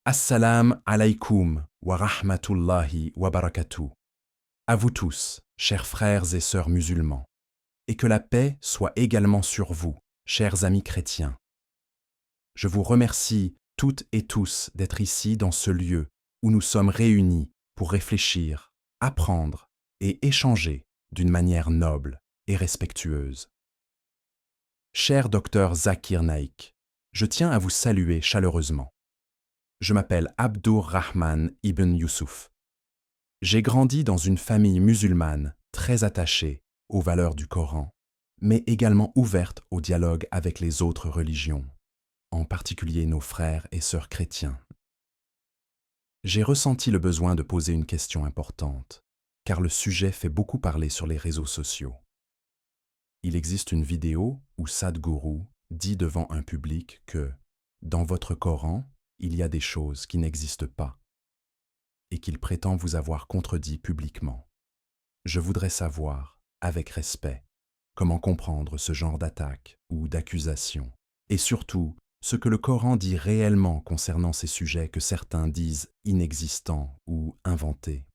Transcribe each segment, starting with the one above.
Assalam alaykoum wa rahmatullahi wa barakatuh. À vous tous, chers frères et sœurs musulmans, et que la paix soit également sur vous, chers amis chrétiens. Je vous remercie toutes et tous d'être ici dans ce lieu où nous sommes réunis pour réfléchir, apprendre et échanger d'une manière noble et respectueuse. Cher docteur Zakir Naik, je tiens à vous saluer chaleureusement. Je m'appelle Abdur Rahman ibn Youssouf. J'ai grandi dans une famille musulmane très attachée aux valeurs du Coran, mais également ouverte au dialogue avec les autres religions, en particulier nos frères et sœurs chrétiens. J'ai ressenti le besoin de poser une question importante, car le sujet fait beaucoup parler sur les réseaux sociaux. Il existe une vidéo où Sadhguru dit devant un public que, dans votre Coran, il y a des choses qui n'existent pas, et qu'il prétend vous avoir contredit publiquement. Je voudrais savoir, avec respect, comment comprendre ce genre d'attaque ou d'accusation, et surtout, ce que le Coran dit réellement concernant ces sujets que certains disent inexistants ou inventés.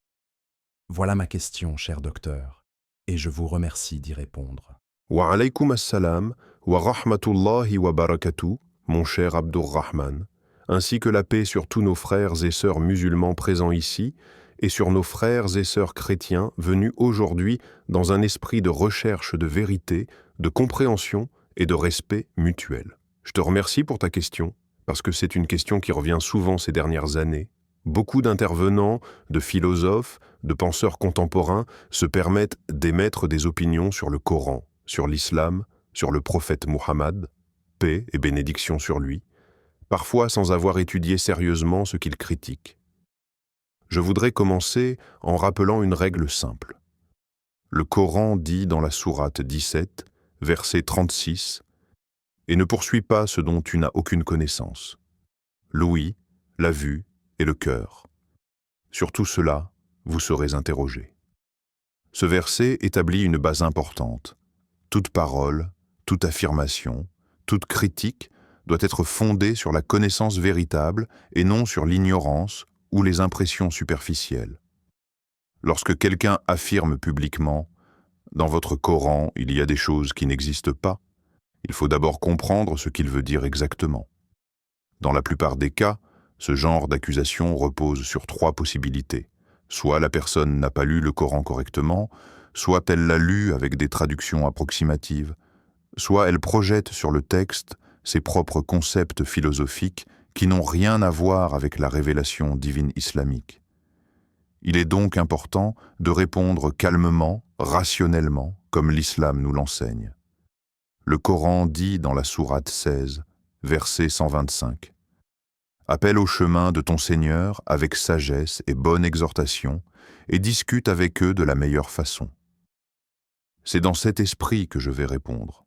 Voilà ma question, cher docteur, et je vous remercie d'y répondre. Wa alaykoum assalam wa rahmatullahi wa barakatuh, mon cher Abdur Rahman, ainsi que la paix sur tous nos frères et sœurs musulmans présents ici et sur nos frères et sœurs chrétiens venus aujourd'hui dans un esprit de recherche de vérité, de compréhension et de respect mutuel. Je te remercie pour ta question, parce que c'est une question qui revient souvent ces dernières années. Beaucoup d'intervenants, de philosophes, de penseurs contemporains se permettent d'émettre des opinions sur le Coran, sur l'islam, sur le prophète Muhammad, paix et bénédiction sur lui, parfois sans avoir étudié sérieusement ce qu'ils critiquent. Je voudrais commencer en rappelant une règle simple. Le Coran dit dans la sourate 17, verset 36, « Et ne poursuis pas ce dont tu n'as aucune connaissance. L'ouïe, la vue et le cœur. Sur tout cela, vous serez interrogés. » Ce verset établit une base importante. Toute parole, toute affirmation, toute critique doit être fondée sur la connaissance véritable et non sur l'ignorance ou les impressions superficielles. Lorsque quelqu'un affirme publiquement « Dans votre Coran, il y a des choses qui n'existent pas », il faut d'abord comprendre ce qu'il veut dire exactement. Dans la plupart des cas, ce genre d'accusation repose sur trois possibilités. Soit la personne n'a pas lu le Coran correctement, soit elle l'a lu avec des traductions approximatives, soit elle projette sur le texte ses propres concepts philosophiques qui n'ont rien à voir avec la révélation divine islamique. Il est donc important de répondre calmement, rationnellement, comme l'islam nous l'enseigne. Le Coran dit dans la sourate 16, verset 125, « Appelle au chemin de ton Seigneur avec sagesse et bonne exhortation et discute avec eux de la meilleure façon. » C'est dans cet esprit que je vais répondre.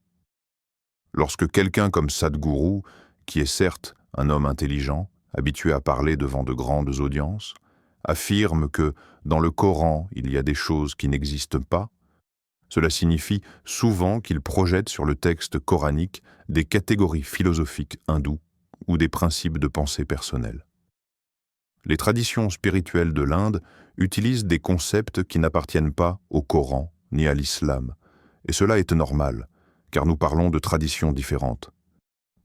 Lorsque quelqu'un comme Sadhguru, qui est certes un homme intelligent, habitué à parler devant de grandes audiences, affirme que dans le Coran il y a des choses qui n'existent pas, cela signifie souvent qu'il projette sur le texte coranique des catégories philosophiques hindoues ou des principes de pensée personnelle. Les traditions spirituelles de l'Inde utilisent des concepts qui n'appartiennent pas au Coran ni à l'islam, et cela est normal, car nous parlons de traditions différentes.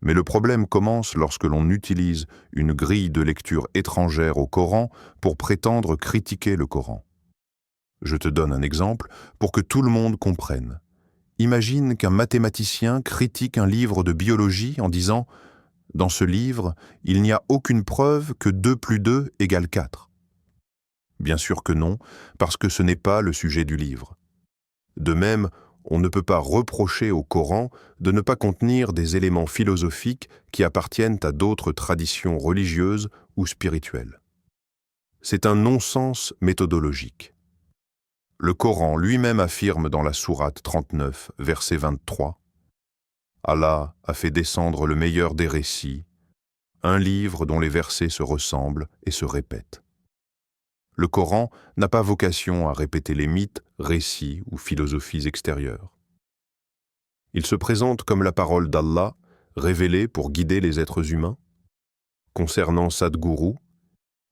Mais le problème commence lorsque l'on utilise une grille de lecture étrangère au Coran pour prétendre critiquer le Coran. Je te donne un exemple pour que tout le monde comprenne. Imagine qu'un mathématicien critique un livre de biologie en disant « Dans ce livre, il n'y a aucune preuve que 2 plus 2 égale 4. » Bien sûr que non, parce que ce n'est pas le sujet du livre. De même, on ne peut pas reprocher au Coran de ne pas contenir des éléments philosophiques qui appartiennent à d'autres traditions religieuses ou spirituelles. C'est un non-sens méthodologique. Le Coran lui-même affirme dans la sourate 39, verset 23, « Allah a fait descendre le meilleur des récits, un livre dont les versets se ressemblent et se répètent. » Le Coran n'a pas vocation à répéter les mythes, récits ou philosophies extérieures. Il se présente comme la parole d'Allah, révélée pour guider les êtres humains. Concernant Sadhguru,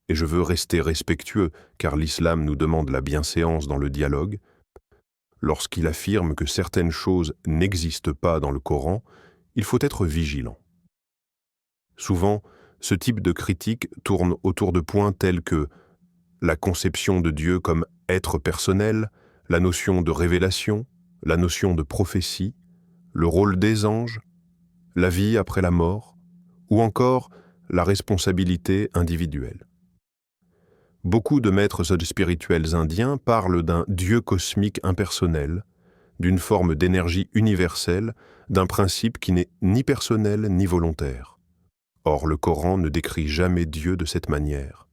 et je veux rester respectueux car l'islam nous demande la bienséance dans le dialogue, lorsqu'il affirme que certaines choses n'existent pas dans le Coran, il faut être vigilant. Souvent, ce type de critique tourne autour de points tels que la conception de Dieu comme être personnel, la notion de révélation, la notion de prophétie, le rôle des anges, la vie après la mort, ou encore la responsabilité individuelle. Beaucoup de maîtres spirituels indiens parlent d'un Dieu cosmique impersonnel, d'une forme d'énergie universelle, d'un principe qui n'est ni personnel ni volontaire. Or, le Coran ne décrit jamais Dieu de cette manière.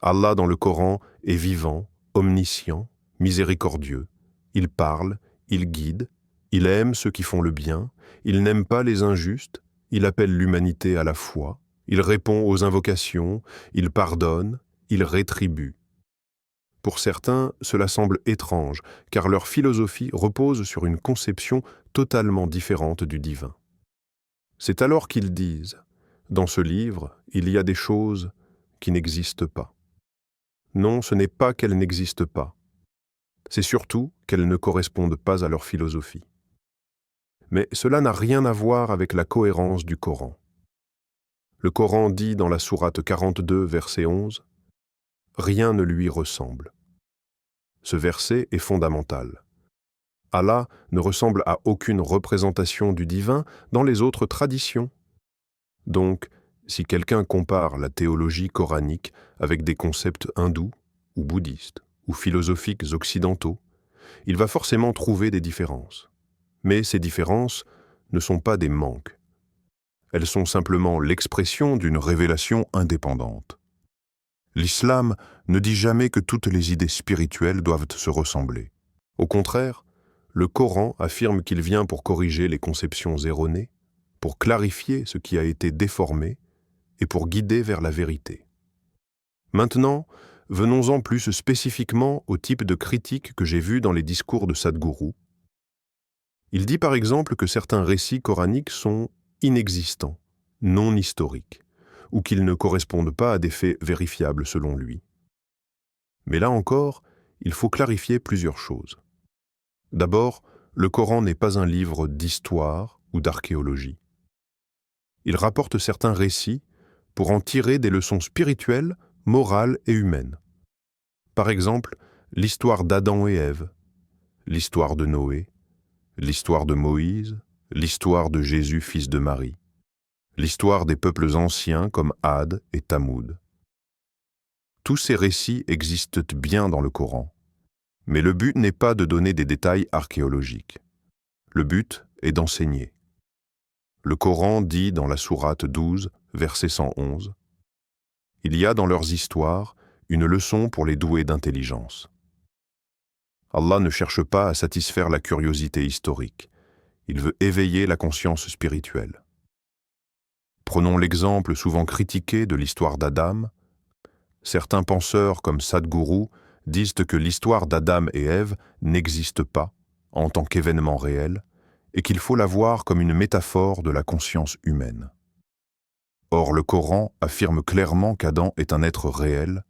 Allah dans le Coran est vivant, omniscient, miséricordieux. Il parle, il guide, il aime ceux qui font le bien, il n'aime pas les injustes, il appelle l'humanité à la foi, il répond aux invocations, il pardonne, il rétribue. Pour certains, cela semble étrange, car leur philosophie repose sur une conception totalement différente du divin. C'est alors qu'ils disent « Dans ce livre, il y a des choses qui n'existent pas ». Non, ce n'est pas qu'elles n'existent pas. C'est surtout qu'elles ne correspondent pas à leur philosophie. Mais cela n'a rien à voir avec la cohérence du Coran. Le Coran dit dans la sourate 42, verset 11, « Rien ne lui ressemble ». Ce verset est fondamental. Allah ne ressemble à aucune représentation du divin dans les autres traditions. Donc, si quelqu'un compare la théologie coranique avec des concepts hindous, ou bouddhistes, ou philosophiques occidentaux, il va forcément trouver des différences. Mais ces différences ne sont pas des manques. Elles sont simplement l'expression d'une révélation indépendante. L'islam ne dit jamais que toutes les idées spirituelles doivent se ressembler. Au contraire, le Coran affirme qu'il vient pour corriger les conceptions erronées, pour clarifier ce qui a été déformé et pour guider vers la vérité. Maintenant, venons-en plus spécifiquement au type de critique que j'ai vu dans les discours de Sadhguru. Il dit par exemple que certains récits coraniques sont inexistants, non historiques, ou qu'ils ne correspondent pas à des faits vérifiables selon lui. Mais là encore, il faut clarifier plusieurs choses. D'abord, le Coran n'est pas un livre d'histoire ou d'archéologie. Il rapporte certains récits pour en tirer des leçons spirituelles, morales et humaines. Par exemple, l'histoire d'Adam et Ève, l'histoire de Noé, l'histoire de Moïse, l'histoire de Jésus, fils de Marie, l'histoire des peuples anciens comme Ad et Tamoud. Tous ces récits existent bien dans le Coran, mais le but n'est pas de donner des détails archéologiques. Le but est d'enseigner. Le Coran dit dans la sourate 12, verset 111, « Il y a dans leurs histoires une leçon pour les doués d'intelligence. » Allah ne cherche pas à satisfaire la curiosité historique. Il veut éveiller la conscience spirituelle. Prenons l'exemple souvent critiqué de l'histoire d'Adam. Certains penseurs comme Sadhguru disent que l'histoire d'Adam et Ève n'existe pas en tant qu'événement réel et qu'il faut la voir comme une métaphore de la conscience humaine. Or, le Coran affirme clairement qu'Adam est un être réel,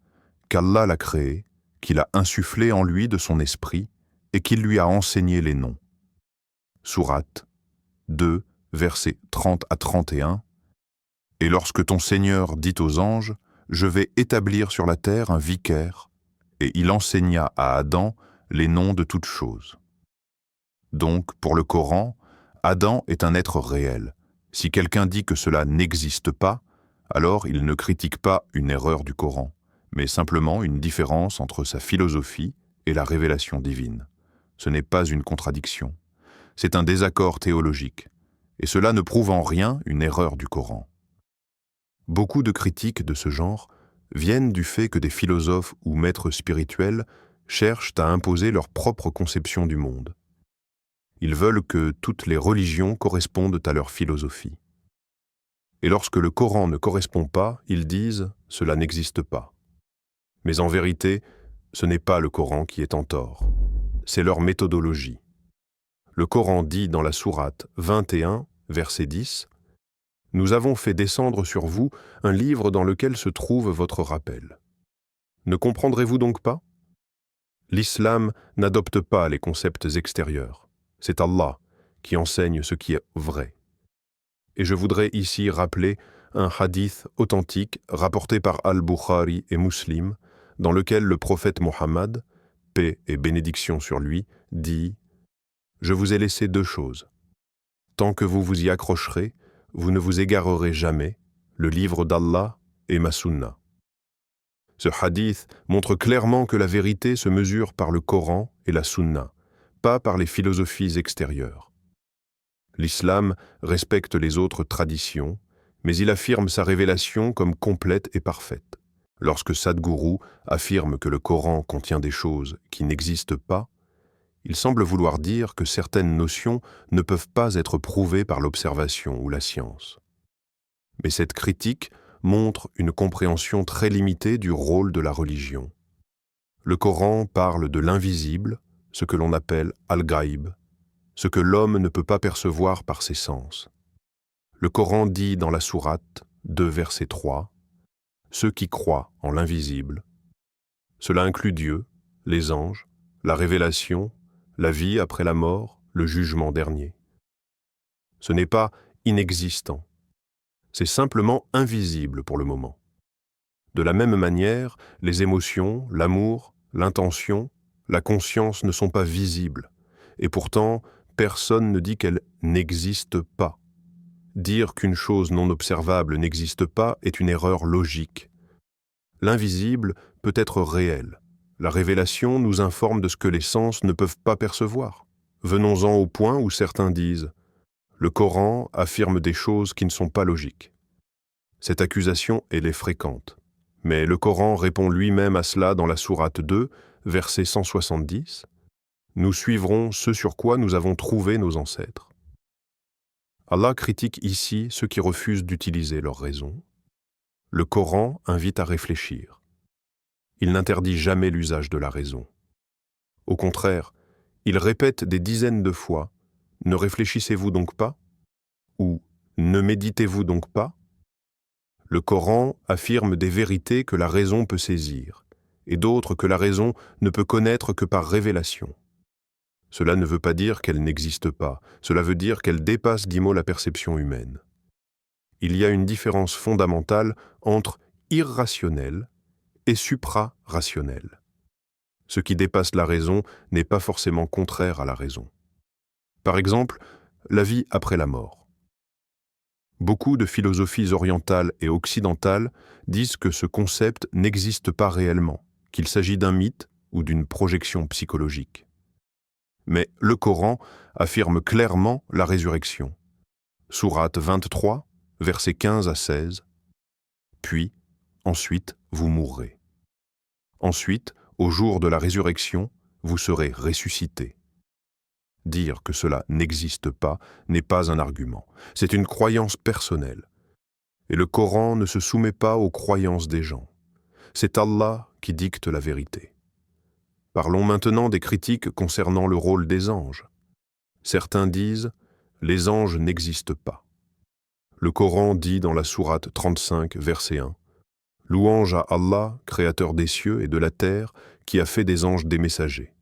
qu'Allah l'a créé, qu'il a insufflé en lui de son esprit et qu'il lui a enseigné les noms. Sourate 2, versets 30 à 31. « Et lorsque ton Seigneur dit aux anges, je vais établir sur la terre un vicaire, et il enseigna à Adam les noms de toutes choses. » Donc, pour le Coran, Adam est un être réel. Si quelqu'un dit que cela n'existe pas, alors il ne critique pas une erreur du Coran, mais simplement une différence entre sa philosophie et la révélation divine. Ce n'est pas une contradiction. C'est un désaccord théologique, et cela ne prouve en rien une erreur du Coran. Beaucoup de critiques de ce genre viennent du fait que des philosophes ou maîtres spirituels cherchent à imposer leur propre conception du monde. Ils veulent que toutes les religions correspondent à leur philosophie. Et lorsque le Coran ne correspond pas, ils disent « cela n'existe pas ». Mais en vérité, ce n'est pas le Coran qui est en tort, c'est leur méthodologie. Le Coran dit dans la sourate 21, verset 10, Nous avons fait descendre sur vous un livre dans lequel se trouve votre rappel. Ne comprendrez-vous donc pas? L'islam n'adopte pas les concepts extérieurs. C'est Allah qui enseigne ce qui est vrai. Et je voudrais ici rappeler un hadith authentique rapporté par Al-Bukhari et Muslim, dans lequel le prophète Mohammed, paix et bénédiction sur lui, dit « Je vous ai laissé deux choses. Tant que vous vous y accrocherez, vous ne vous égarerez jamais, le livre d'Allah et ma sunna. » Ce hadith montre clairement que la vérité se mesure par le Coran et la sunna, pas par les philosophies extérieures. L'islam respecte les autres traditions, mais il affirme sa révélation comme complète et parfaite. Lorsque Sadhguru affirme que le Coran contient des choses qui n'existent pas, il semble vouloir dire que certaines notions ne peuvent pas être prouvées par l'observation ou la science. Mais cette critique montre une compréhension très limitée du rôle de la religion. Le Coran parle de l'invisible, ce que l'on appelle al-ghaib, ce que l'homme ne peut pas percevoir par ses sens. Le Coran dit dans la sourate 2 verset 3, « Ceux qui croient en l'invisible ». Cela inclut Dieu, les anges, la révélation, la vie après la mort, le jugement dernier. Ce n'est pas inexistant, c'est simplement invisible pour le moment. De la même manière, les émotions, l'amour, l'intention, la conscience ne sont pas visibles, et pourtant, personne ne dit qu'elles n'existent pas. Dire qu'une chose non observable n'existe pas est une erreur logique. L'invisible peut être réel. La révélation nous informe de ce que les sens ne peuvent pas percevoir. Venons-en au point où certains disent « Le Coran affirme des choses qui ne sont pas logiques ». Cette accusation, elle est fréquente. Mais le Coran répond lui-même à cela dans la sourate 2, verset 170. « Nous suivrons ce sur quoi nous avons trouvé nos ancêtres. » Allah critique ici ceux qui refusent d'utiliser leur raison. Le Coran invite à réfléchir. Il n'interdit jamais l'usage de la raison. Au contraire, il répète des dizaines de fois « Ne réfléchissez-vous donc pas ?» ou « Ne méditez-vous donc pas ?» Le Coran affirme des vérités que la raison peut saisir, et d'autres que la raison ne peut connaître que par révélation. Cela ne veut pas dire qu'elle n'existe pas, cela veut dire qu'elle dépasse d'IMO la perception humaine. Il y a une différence fondamentale entre irrationnel et supra-rationnel. Ce qui dépasse la raison n'est pas forcément contraire à la raison. Par exemple, la vie après la mort. Beaucoup de philosophies orientales et occidentales disent que ce concept n'existe pas réellement, qu'il s'agit d'un mythe ou d'une projection psychologique. Mais le Coran affirme clairement la résurrection. Sourate 23, versets 15 à 16. Puis, ensuite, vous mourrez. Ensuite, au jour de la résurrection, vous serez ressuscités. Dire que cela n'existe pas n'est pas un argument, c'est une croyance personnelle. Et le Coran ne se soumet pas aux croyances des gens. C'est Allah qui dicte la vérité. Parlons maintenant des critiques concernant le rôle des anges. Certains disent « Les anges n'existent pas ». Le Coran dit dans la sourate 35, verset 1, « Louange à Allah, créateur des cieux et de la terre, qui a fait des anges des messagers. »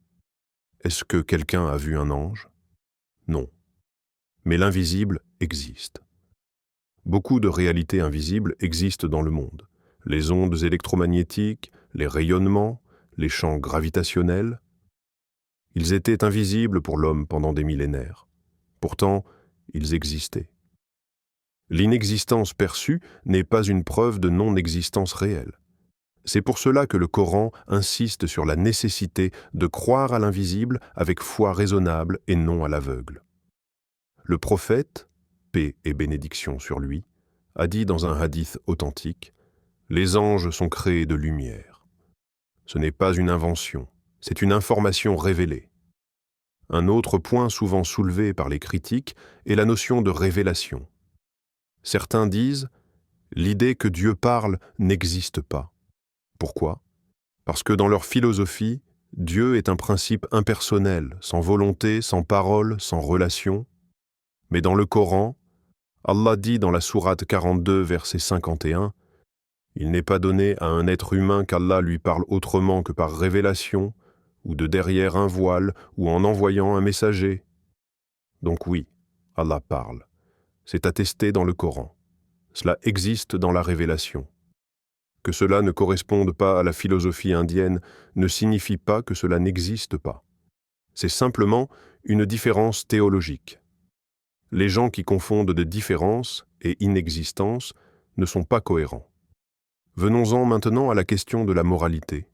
Est-ce que quelqu'un a vu un ange? Non. Mais l'invisible existe. Beaucoup de réalités invisibles existent dans le monde. Les ondes électromagnétiques, les rayonnements, les champs gravitationnels. Ils étaient invisibles pour l'homme pendant des millénaires. Pourtant, ils existaient. L'inexistence perçue n'est pas une preuve de non-existence réelle. C'est pour cela que le Coran insiste sur la nécessité de croire à l'invisible avec foi raisonnable et non à l'aveugle. Le prophète, paix et bénédiction sur lui, a dit dans un hadith authentique « Les anges sont créés de lumière. » Ce n'est pas une invention, c'est une information révélée. Un autre point souvent soulevé par les critiques est la notion de révélation. Certains disent « L'idée que Dieu parle n'existe pas. » Pourquoi? Parce que dans leur philosophie, Dieu est un principe impersonnel, sans volonté, sans parole, sans relation. Mais dans le Coran, Allah dit dans la sourate 42, verset 51, « Il n'est pas donné à un être humain qu'Allah lui parle autrement que par révélation, ou de derrière un voile, ou en envoyant un messager. » Donc oui, Allah parle. C'est attesté dans le Coran. Cela existe dans la révélation. Que cela ne corresponde pas à la philosophie indienne ne signifie pas que cela n'existe pas. C'est simplement une différence théologique. Les gens qui confondent de différence et inexistence ne sont pas cohérents. Venons-en maintenant à la question de la moralité.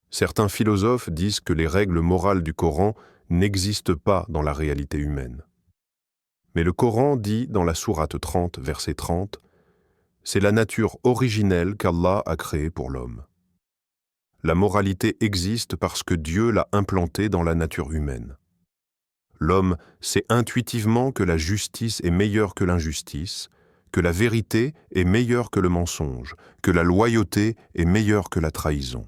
Certains philosophes disent que les règles morales du Coran n'existent pas dans la réalité humaine. Mais le Coran dit dans la sourate 30, verset 30, « C'est la nature originelle qu'Allah a créée pour l'homme. » La moralité existe parce que Dieu l'a implantée dans la nature humaine. L'homme sait intuitivement que la justice est meilleure que l'injustice, que la vérité est meilleure que le mensonge, que la loyauté est meilleure que la trahison.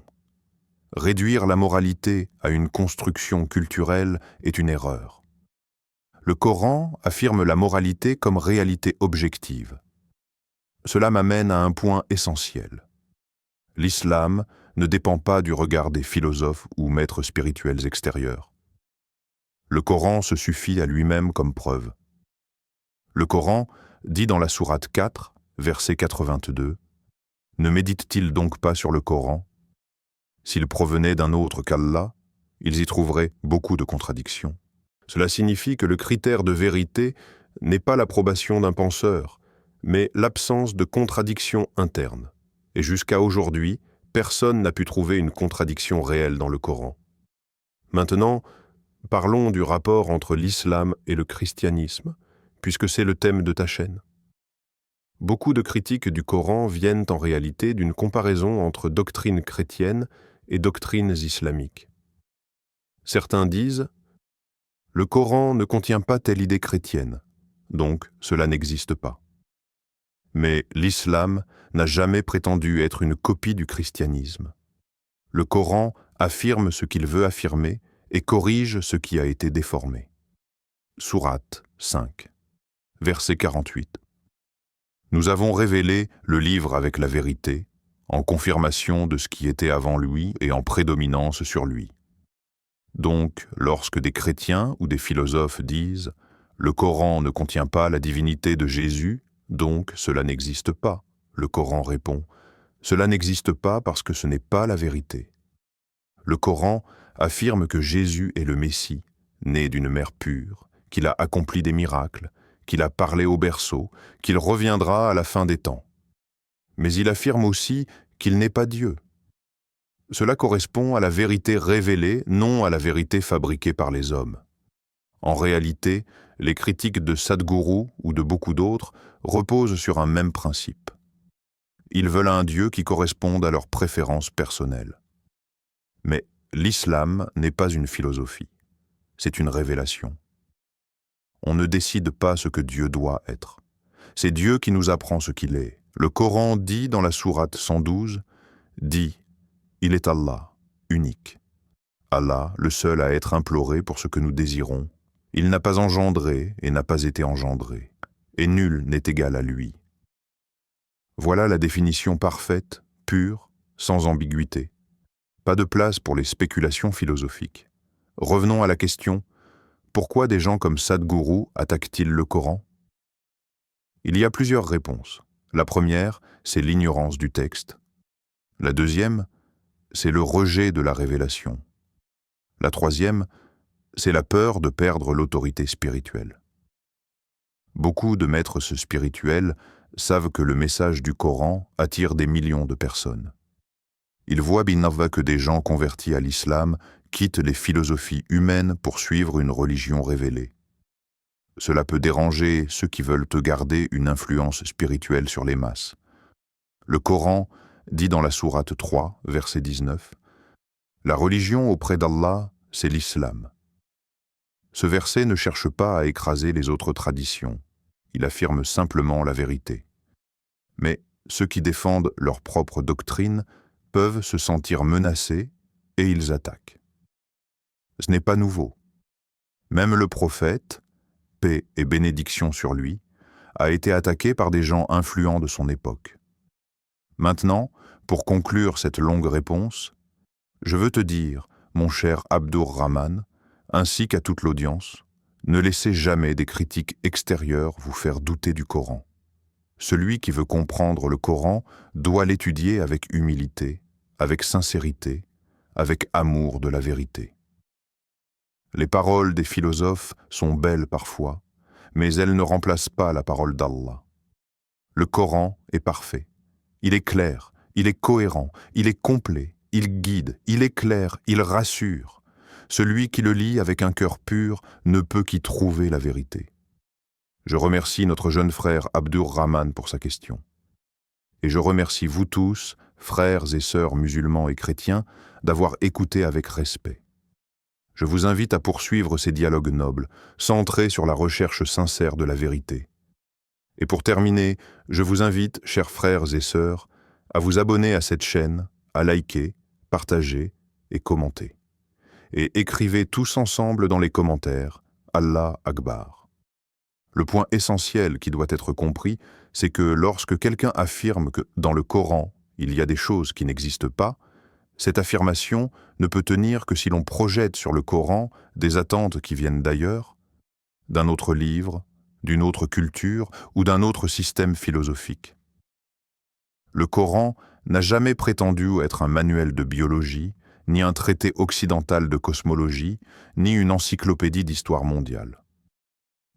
Réduire la moralité à une construction culturelle est une erreur. Le Coran affirme la moralité comme réalité objective. Cela m'amène à un point essentiel. L'islam ne dépend pas du regard des philosophes ou maîtres spirituels extérieurs. Le Coran se suffit à lui-même comme preuve. Le Coran dit dans la sourate 4, verset 82, « Ne méditent-ils donc pas sur le Coran ? S'il provenait d'un autre qu'Allah, ils y trouveraient beaucoup de contradictions. » Cela signifie que le critère de vérité n'est pas l'approbation d'un penseur, mais l'absence de contradiction interne. Et jusqu'à aujourd'hui, personne n'a pu trouver une contradiction réelle dans le Coran. Maintenant, parlons du rapport entre l'islam et le christianisme, puisque c'est le thème de ta chaîne. Beaucoup de critiques du Coran viennent en réalité d'une comparaison entre doctrines chrétiennes et doctrines islamiques. Certains disent « Le Coran ne contient pas telle idée chrétienne, donc cela n'existe pas. » Mais l'islam n'a jamais prétendu être une copie du christianisme. Le Coran affirme ce qu'il veut affirmer et corrige ce qui a été déformé. Sourate 5, verset 48. Nous avons révélé le livre avec la vérité, en confirmation de ce qui était avant lui et en prédominance sur lui. Donc, lorsque des chrétiens ou des philosophes disent « Le Coran ne contient pas la divinité de Jésus, donc cela n'existe pas », le Coran répond « Cela n'existe pas parce que ce n'est pas la vérité. » Le Coran affirme que Jésus est le Messie, né d'une mère pure, qu'il a accompli des miracles, qu'il a parlé au berceau, qu'il reviendra à la fin des temps. Mais il affirme aussi qu'il n'est pas Dieu. Cela correspond à la vérité révélée, non à la vérité fabriquée par les hommes. En réalité, les critiques de Sadhguru ou de beaucoup d'autres reposent sur un même principe. Ils veulent un Dieu qui corresponde à leurs préférences personnelles. Mais l'islam n'est pas une philosophie, c'est une révélation. On ne décide pas ce que Dieu doit être. C'est Dieu qui nous apprend ce qu'il est. Le Coran dit dans la sourate 112, dit « Il est Allah, unique. Allah, le seul à être imploré pour ce que nous désirons. Il n'a pas engendré et n'a pas été engendré, et nul n'est égal à lui. » Voilà la définition parfaite, pure, sans ambiguïté. Pas de place pour les spéculations philosophiques. Revenons à la question, pourquoi des gens comme Sadhguru attaquent-ils le Coran ? Il y a plusieurs réponses. La première, c'est l'ignorance du texte. La deuxième, c'est le rejet de la révélation. La troisième, c'est la peur de perdre l'autorité spirituelle. Beaucoup de maîtres spirituels savent que le message du Coran attire des millions de personnes. Ils voient binarva que des gens convertis à l'islam quittent les philosophies humaines pour suivre une religion révélée. Cela peut déranger ceux qui veulent te garder une influence spirituelle sur les masses. Le Coran dit dans la sourate 3, verset 19, « La religion auprès d'Allah, c'est l'islam. » Ce verset ne cherche pas à écraser les autres traditions. Il affirme simplement la vérité. Mais ceux qui défendent leur propre doctrine peuvent se sentir menacés et ils attaquent. Ce n'est pas nouveau. Même le prophète, paix et bénédiction sur lui, a été attaqué par des gens influents de son époque. Maintenant, pour conclure cette longue réponse, je veux te dire, mon cher Abdur-Rahman, ainsi qu'à toute l'audience, ne laissez jamais des critiques extérieures vous faire douter du Coran. Celui qui veut comprendre le Coran doit l'étudier avec humilité, avec sincérité, avec amour de la vérité. Les paroles des philosophes sont belles parfois, mais elles ne remplacent pas la parole d'Allah. Le Coran est parfait. Il est clair, il est cohérent, il est complet, il guide, il éclaire, il rassure. Celui qui le lit avec un cœur pur ne peut qu'y trouver la vérité. Je remercie notre jeune frère Abdur-Rahman pour sa question. Et je remercie vous tous, frères et sœurs musulmans et chrétiens, d'avoir écouté avec respect. Je vous invite à poursuivre ces dialogues nobles, centrés sur la recherche sincère de la vérité. Et pour terminer, je vous invite, chers frères et sœurs, à vous abonner à cette chaîne, à liker, partager et commenter. Et écrivez tous ensemble dans les commentaires « Allah Akbar ». Le point essentiel qui doit être compris, c'est que lorsque quelqu'un affirme que dans le Coran, il y a des choses qui n'existent pas, cette affirmation ne peut tenir que si l'on projette sur le Coran des attentes qui viennent d'ailleurs, d'un autre livre, d'une autre culture ou d'un autre système philosophique. Le Coran n'a jamais prétendu être un manuel de biologie, ni un traité occidental de cosmologie, ni une encyclopédie d'histoire mondiale.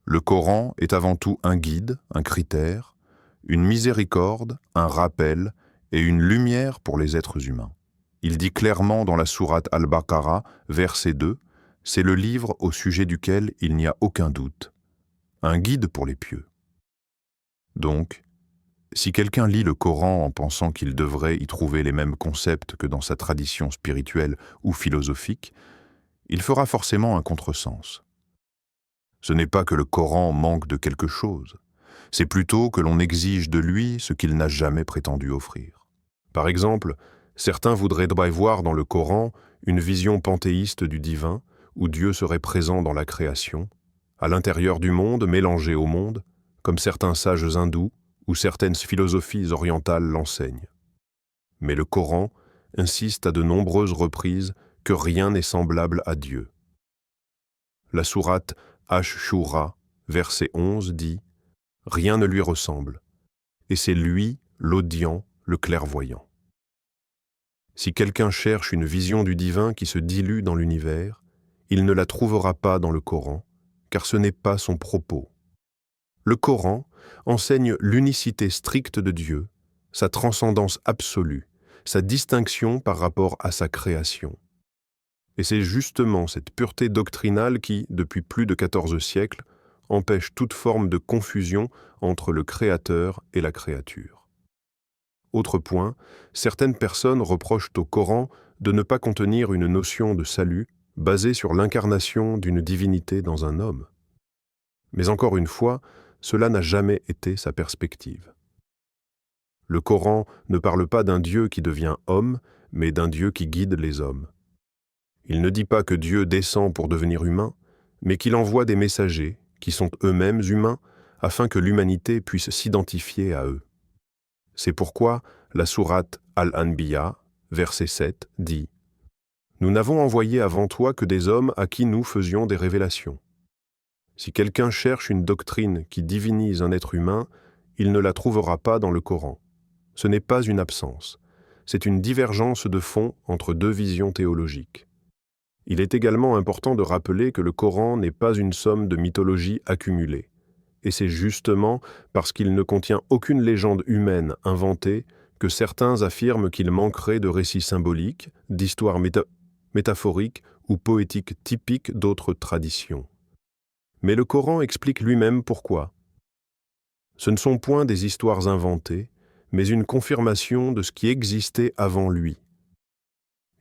Le Coran est avant tout un guide, un critère, une miséricorde, un rappel et une lumière pour les êtres humains. Il dit clairement dans la sourate Al-Baqarah, verset 2, c'est le livre au sujet duquel il n'y a aucun doute, un guide pour les pieux. Donc, si quelqu'un lit le Coran en pensant qu'il devrait y trouver les mêmes concepts que dans sa tradition spirituelle ou philosophique, il fera forcément un contresens. Ce n'est pas que le Coran manque de quelque chose, c'est plutôt que l'on exige de lui ce qu'il n'a jamais prétendu offrir. Par exemple, certains voudraient voir dans le Coran une vision panthéiste du divin, où Dieu serait présent dans la création, à l'intérieur du monde, mélangé au monde, comme certains sages hindous ou certaines philosophies orientales l'enseignent. Mais le Coran insiste à de nombreuses reprises que rien n'est semblable à Dieu. La sourate Ash-Shura, verset 11, dit « Rien ne lui ressemble, et c'est lui, l'audient, le clairvoyant. » Si quelqu'un cherche une vision du divin qui se dilue dans l'univers, il ne la trouvera pas dans le Coran, car ce n'est pas son propos. Le Coran enseigne l'unicité stricte de Dieu, sa transcendance absolue, sa distinction par rapport à sa création. Et c'est justement cette pureté doctrinale qui, depuis plus de 14 siècles, empêche toute forme de confusion entre le Créateur et la créature. Autre point, certaines personnes reprochent au Coran de ne pas contenir une notion de salut basée sur l'incarnation d'une divinité dans un homme. Mais encore une fois, cela n'a jamais été sa perspective. Le Coran ne parle pas d'un Dieu qui devient homme, mais d'un Dieu qui guide les hommes. Il ne dit pas que Dieu descend pour devenir humain, mais qu'il envoie des messagers, qui sont eux-mêmes humains, afin que l'humanité puisse s'identifier à eux. C'est pourquoi la sourate Al-Anbiya, verset 7, dit « Nous n'avons envoyé avant toi que des hommes à qui nous faisions des révélations. Si quelqu'un cherche une doctrine qui divinise un être humain, il ne la trouvera pas dans le Coran. Ce n'est pas une absence, c'est une divergence de fond entre deux visions théologiques. Il est également important de rappeler que le Coran n'est pas une somme de mythologies accumulées. Et c'est justement parce qu'il ne contient aucune légende humaine inventée que certains affirment qu'il manquerait de récits symboliques, d'histoires métaphoriques ou poétiques typiques d'autres traditions. Mais le Coran explique lui-même pourquoi. Ce ne sont point des histoires inventées, mais une confirmation de ce qui existait avant lui.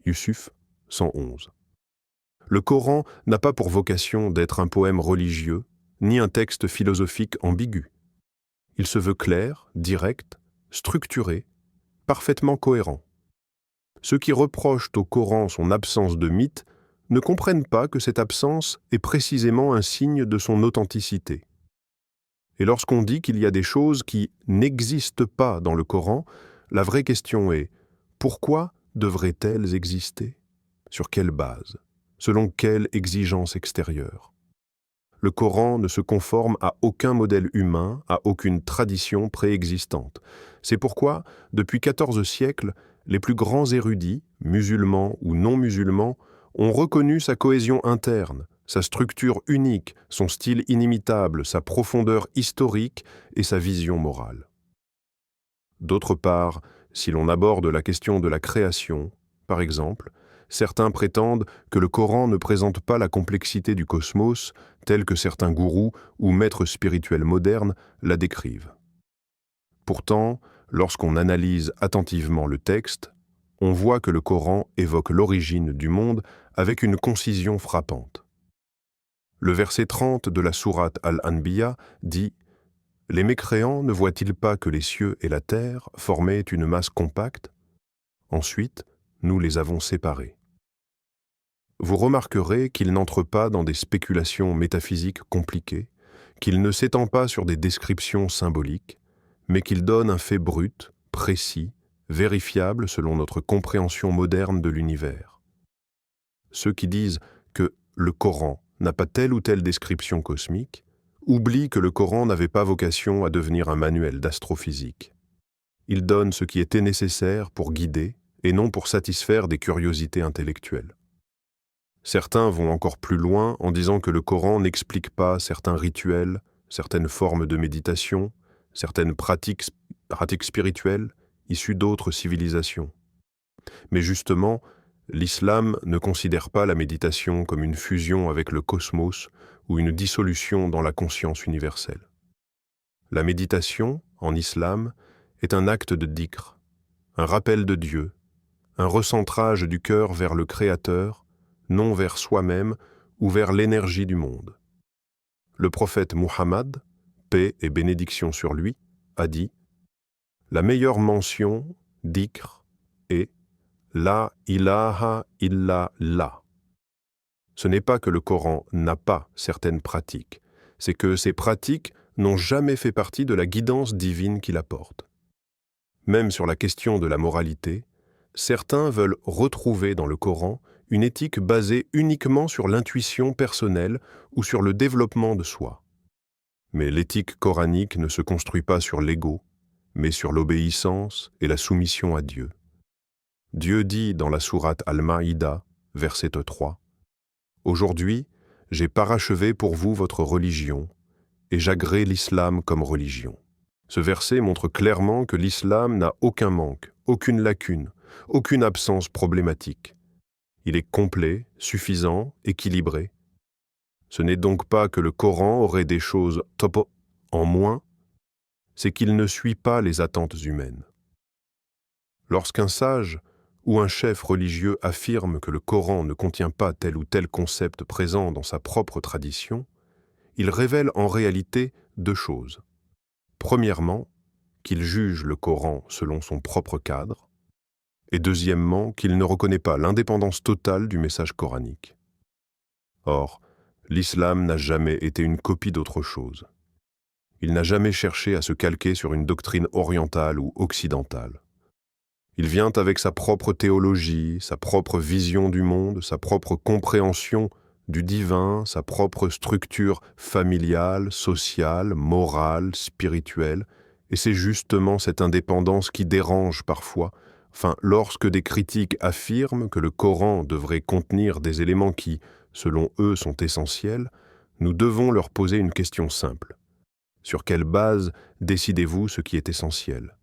Yusuf 111. Le Coran n'a pas pour vocation d'être un poème religieux, ni un texte philosophique ambigu. Il se veut clair, direct, structuré, parfaitement cohérent. Ceux qui reprochent au Coran son absence de mythe ne comprennent pas que cette absence est précisément un signe de son authenticité. Et lorsqu'on dit qu'il y a des choses qui n'existent pas dans le Coran, la vraie question est « Pourquoi devraient-elles exister ? Sur quelle base ? Selon quelle exigence extérieure ?» Le Coran ne se conforme à aucun modèle humain, à aucune tradition préexistante. C'est pourquoi, depuis 14 siècles, les plus grands érudits, musulmans ou non musulmans, ont reconnu sa cohésion interne, sa structure unique, son style inimitable, sa profondeur historique et sa vision morale. D'autre part, si l'on aborde la question de la création, par exemple, certains prétendent que le Coran ne présente pas la complexité du cosmos telle que certains gourous ou maîtres spirituels modernes la décrivent. Pourtant, lorsqu'on analyse attentivement le texte, on voit que le Coran évoque l'origine du monde avec une concision frappante. Le verset 30 de la sourate Al-Anbiya dit « Les mécréants ne voient-ils pas que les cieux et la terre formaient une masse compacte ? Ensuite, nous les avons séparés. » Vous remarquerez qu'il n'entre pas dans des spéculations métaphysiques compliquées, qu'il ne s'étend pas sur des descriptions symboliques, mais qu'il donne un fait brut, précis, vérifiable selon notre compréhension moderne de l'univers. Ceux qui disent que le Coran n'a pas telle ou telle description cosmique oublient que le Coran n'avait pas vocation à devenir un manuel d'astrophysique. Il donne ce qui était nécessaire pour guider et non pour satisfaire des curiosités intellectuelles. Certains vont encore plus loin en disant que le Coran n'explique pas certains rituels, certaines formes de méditation, certaines pratiques spirituelles issues d'autres civilisations. Mais justement, l'islam ne considère pas la méditation comme une fusion avec le cosmos ou une dissolution dans la conscience universelle. La méditation, en islam, est un acte de dhikr, un rappel de Dieu, un recentrage du cœur vers le Créateur, non vers soi-même ou vers l'énergie du monde. Le prophète Muhammad, paix et bénédiction sur lui, a dit « La meilleure mention, dhikr, est « La ilaha illallah ». Ce n'est pas que le Coran n'a pas certaines pratiques, c'est que ces pratiques n'ont jamais fait partie de la guidance divine qu'il apporte. Même sur la question de la moralité, certains veulent retrouver dans le Coran une éthique basée uniquement sur l'intuition personnelle ou sur le développement de soi. Mais l'éthique coranique ne se construit pas sur l'ego, mais sur l'obéissance et la soumission à Dieu. Dieu dit dans la sourate Al-Maïda, verset 3, « Aujourd'hui, j'ai parachevé pour vous votre religion, et j'agrée l'islam comme religion. » Ce verset montre clairement que l'islam n'a aucun manque, aucune lacune, aucune absence problématique. Il est complet, suffisant, équilibré. Ce n'est donc pas que le Coran aurait des choses top en moins, c'est qu'il ne suit pas les attentes humaines. Lorsqu'un sage ou un chef religieux affirme que le Coran ne contient pas tel ou tel concept présent dans sa propre tradition, il révèle en réalité deux choses. Premièrement, qu'il juge le Coran selon son propre cadre, et deuxièmement, qu'il ne reconnaît pas l'indépendance totale du message coranique. Or, l'islam n'a jamais été une copie d'autre chose. Il n'a jamais cherché à se calquer sur une doctrine orientale ou occidentale. Il vient avec sa propre théologie, sa propre vision du monde, sa propre compréhension du divin, sa propre structure familiale, sociale, morale, spirituelle, et c'est justement cette indépendance qui dérange parfois. Lorsque des critiques affirment que le Coran devrait contenir des éléments qui, selon eux, sont essentiels, nous devons leur poser une question simple. Sur quelle base décidez-vous ce qui est essentiel ?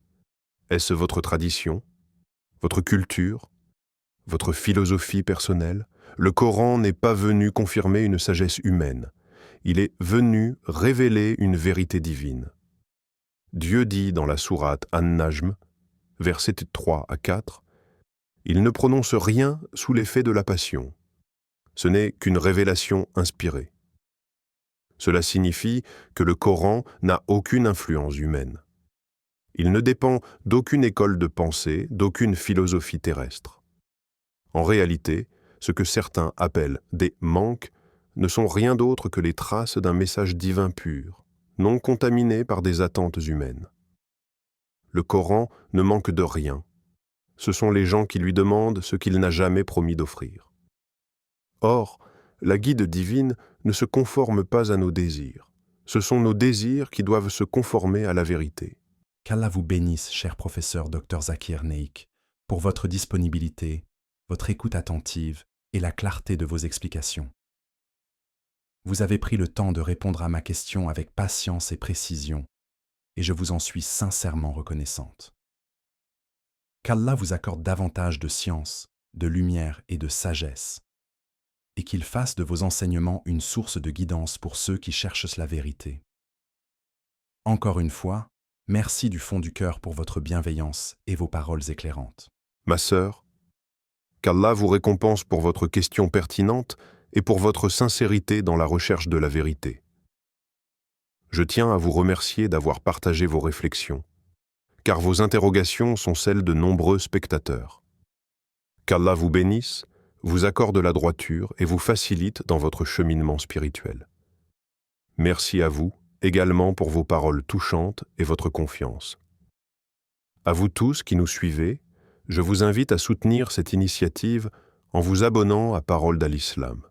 Est-ce votre tradition ? Votre culture ? Votre philosophie personnelle ? Le Coran n'est pas venu confirmer une sagesse humaine. Il est venu révéler une vérité divine. Dieu dit dans la sourate An-Najm, versets 3 à 4, « Il ne prononce rien sous l'effet de la passion. Ce n'est qu'une révélation inspirée. » Cela signifie que le Coran n'a aucune influence humaine. Il ne dépend d'aucune école de pensée, d'aucune philosophie terrestre. En réalité, ce que certains appellent des manques ne sont rien d'autre que les traces d'un message divin pur, non contaminés par des attentes humaines. Le Coran ne manque de rien. Ce sont les gens qui lui demandent ce qu'il n'a jamais promis d'offrir. Or, la guide divine ne se conforme pas à nos désirs. Ce sont nos désirs qui doivent se conformer à la vérité. Qu'Allah vous bénisse, cher professeur Dr Zakir Naik, pour votre disponibilité, votre écoute attentive et la clarté de vos explications. Vous avez pris le temps de répondre à ma question avec patience et précision, et je vous en suis sincèrement reconnaissante. Qu'Allah vous accorde davantage de science, de lumière et de sagesse, et qu'il fasse de vos enseignements une source de guidance pour ceux qui cherchent la vérité. Encore une fois, merci du fond du cœur pour votre bienveillance et vos paroles éclairantes. Ma sœur, qu'Allah vous récompense pour votre question pertinente et pour votre sincérité dans la recherche de la vérité. Je tiens à vous remercier d'avoir partagé vos réflexions, car vos interrogations sont celles de nombreux spectateurs. Qu'Allah vous bénisse, vous accorde la droiture et vous facilite dans votre cheminement spirituel. Merci à vous également pour vos paroles touchantes et votre confiance. À vous tous qui nous suivez, je vous invite à soutenir cette initiative en vous abonnant à Paroles d'Al-Islam.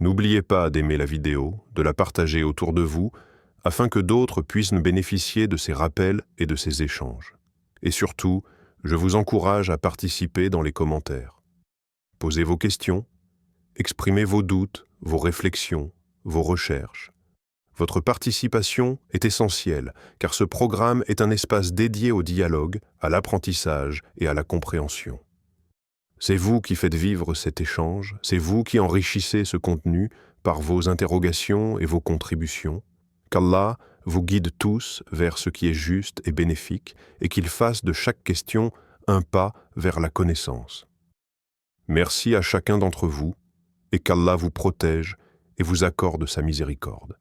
N'oubliez pas d'aimer la vidéo, de la partager autour de vous, afin que d'autres puissent bénéficier de ces rappels et de ces échanges. Et surtout, je vous encourage à participer dans les commentaires. Posez vos questions, exprimez vos doutes, vos réflexions, vos recherches. Votre participation est essentielle, car ce programme est un espace dédié au dialogue, à l'apprentissage et à la compréhension. C'est vous qui faites vivre cet échange, c'est vous qui enrichissez ce contenu par vos interrogations et vos contributions. Qu'Allah vous guide tous vers ce qui est juste et bénéfique, et qu'il fasse de chaque question un pas vers la connaissance. Merci à chacun d'entre vous, et qu'Allah vous protège et vous accorde sa miséricorde.